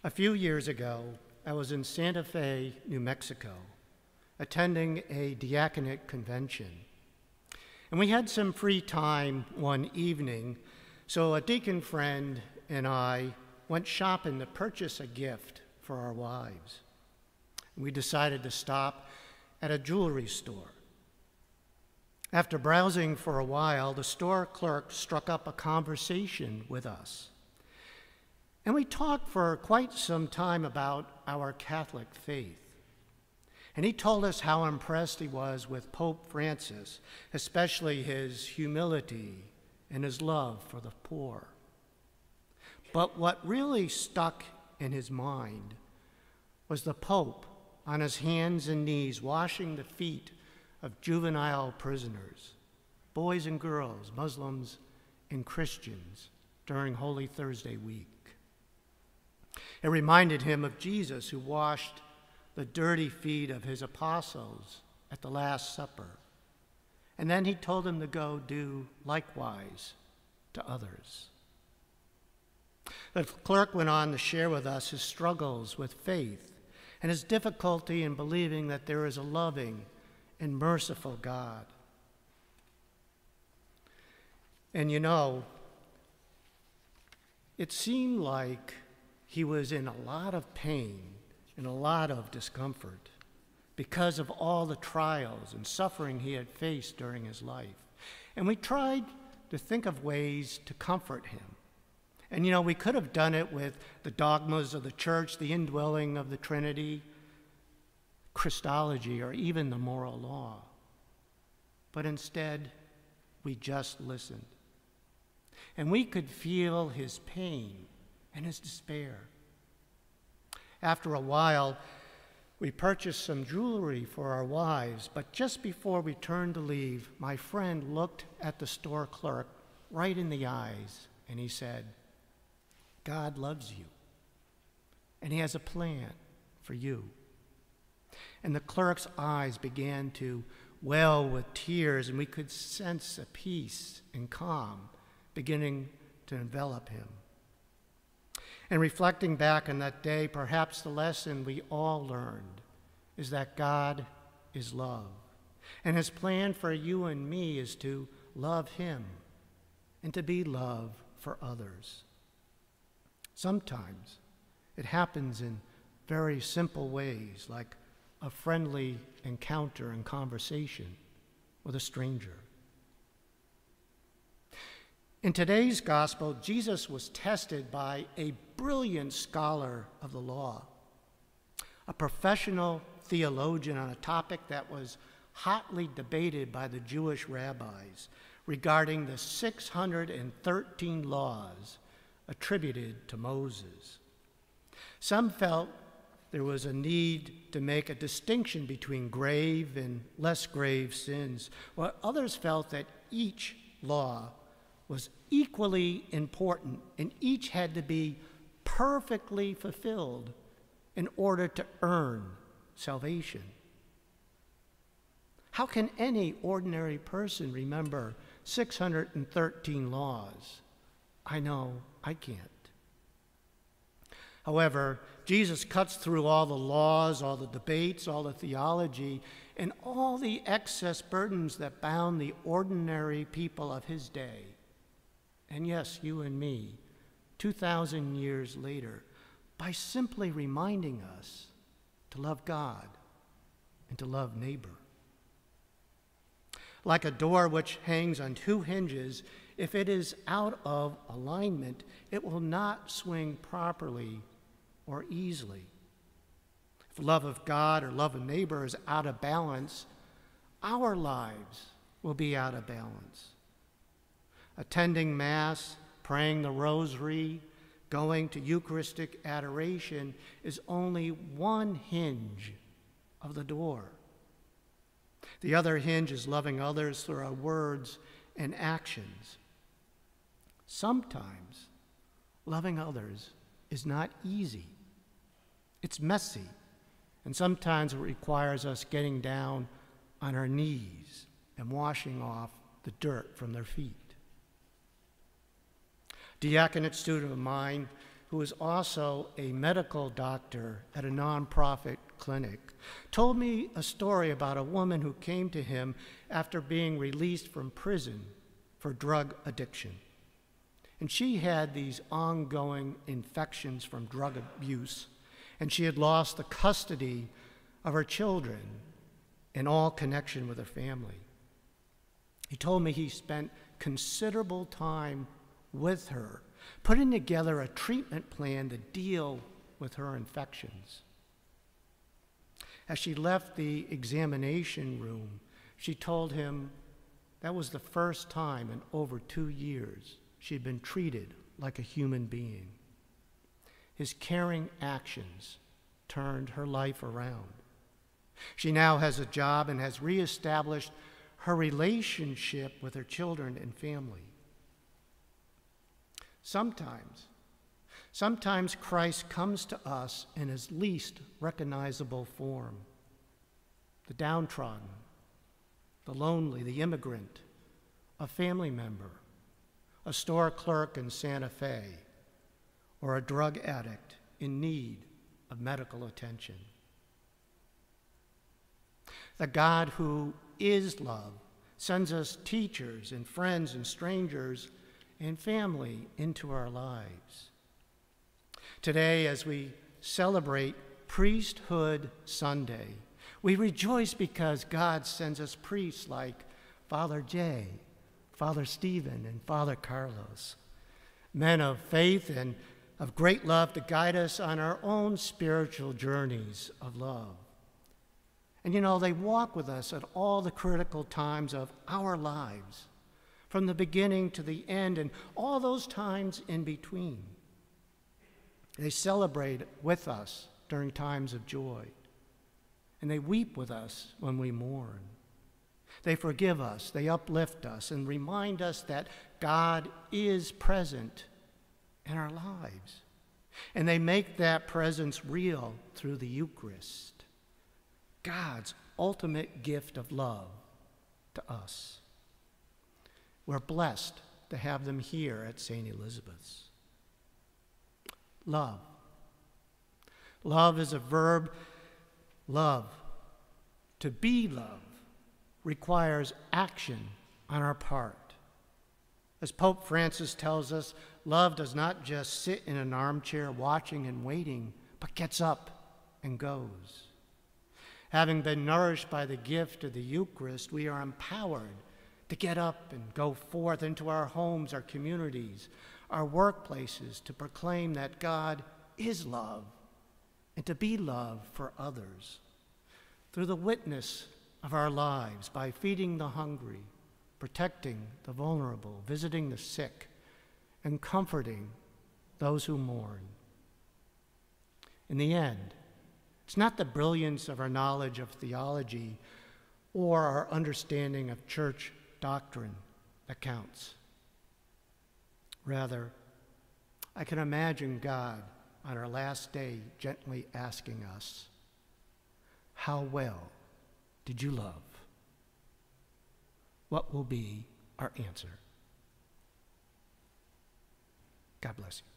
A few years ago, I was in Santa Fe, New Mexico, attending a diaconate convention. And we had some free time one evening, so a deacon friend and I went shopping to purchase a gift for our wives. We decided to stop at a jewelry store. After browsing for a while, the store clerk struck up a conversation with us. And we talked for quite some time about our Catholic faith. And he told us how impressed he was with Pope Francis, especially his humility and his love for the poor. But what really stuck in his mind was the Pope on his hands and knees washing the feet of juvenile prisoners, boys and girls, Muslims and Christians, during Holy Thursday week. It reminded him of Jesus, who washed the dirty feet of his apostles at the Last Supper. And then he told them to go do likewise to others. The clerk went on to share with us his struggles with faith and his difficulty in believing that there is a loving and merciful God. And you know, it seemed like he was in a lot of pain and a lot of discomfort because of all the trials and suffering he had faced during his life. And we tried to think of ways to comfort him. And you know, we could have done it with the dogmas of the church, the indwelling of the Trinity, Christology, or even the moral law. But instead, we just listened. And we could feel his pain and his despair. After a while, we purchased some jewelry for our wives, but just before we turned to leave, my friend looked at the store clerk right in the eyes, and he said, "God loves you, and he has a plan for you." And the clerk's eyes began to well with tears, and we could sense a peace and calm beginning to envelop him. And reflecting back on that day, perhaps the lesson we all learned is that God is love. And his plan for you and me is to love him and to be love for others. Sometimes it happens in very simple ways, like a friendly encounter and conversation with a stranger. In today's gospel, Jesus was tested by a brilliant scholar of the law, a professional theologian on a topic that was hotly debated by the Jewish rabbis regarding the 613 laws attributed to Moses. Some felt there was a need to make a distinction between grave and less grave sins, while others felt that each law was equally important, and each had to be perfectly fulfilled in order to earn salvation. How can any ordinary person remember 613 laws? I know I can't. However, Jesus cuts through all the laws, all the debates, all the theology, and all the excess burdens that bound the ordinary people of his day. And yes, you and me, 2,000 years later, by simply reminding us to love God and to love neighbor. Like a door which hangs on two hinges, if it is out of alignment, it will not swing properly or easily. If love of God or love of neighbor is out of balance, our lives will be out of balance. Attending Mass, praying the Rosary, going to Eucharistic adoration is only one hinge of the door. The other hinge is loving others through our words and actions. Sometimes loving others is not easy. It's messy, and sometimes it requires us getting down on our knees and washing off the dirt from their feet. A diaconate student of mine who is also a medical doctor at a nonprofit clinic, told me a story about a woman who came to him after being released from prison for drug addiction. And she had these ongoing infections from drug abuse, and she had lost the custody of her children and all connection with her family. He told me he spent considerable time with her, putting together a treatment plan to deal with her infections. As she left the examination room, she told him that was the first time in over 2 years she'd been treated like a human being. His caring actions turned her life around. She now has a job and has reestablished her relationship with her children and family. Sometimes Christ comes to us in his least recognizable form: the downtrodden, the lonely, the immigrant, a family member, a store clerk in Santa Fe, or a drug addict in need of medical attention. The God who is love sends us teachers and friends and strangers and family into our lives. Today, as we celebrate Priesthood Sunday, we rejoice because God sends us priests like Father Jay, Father Stephen, and Father Carlos, men of faith and of great love to guide us on our own spiritual journeys of love. And they walk with us at all the critical times of our lives, from the beginning to the end and all those times in between. They celebrate with us during times of joy, and they weep with us when we mourn. They forgive us, they uplift us, and remind us that God is present in our lives. And they make that presence real through the Eucharist, God's ultimate gift of love to us. We're blessed to have them here at St. Elizabeth's. Love. Love is a verb. Love, to be love, requires action on our part. As Pope Francis tells us, love does not just sit in an armchair watching and waiting, but gets up and goes. Having been nourished by the gift of the Eucharist, we are empowered to get up and go forth into our homes, our communities, our workplaces, to proclaim that God is love and to be love for others through the witness of our lives, by feeding the hungry, protecting the vulnerable, visiting the sick, and comforting those who mourn. In the end, it's not the brilliance of our knowledge of theology or our understanding of church doctrine that counts. Rather, I can imagine God on our last day gently asking us, "How well did you love?" What will be our answer? God bless you.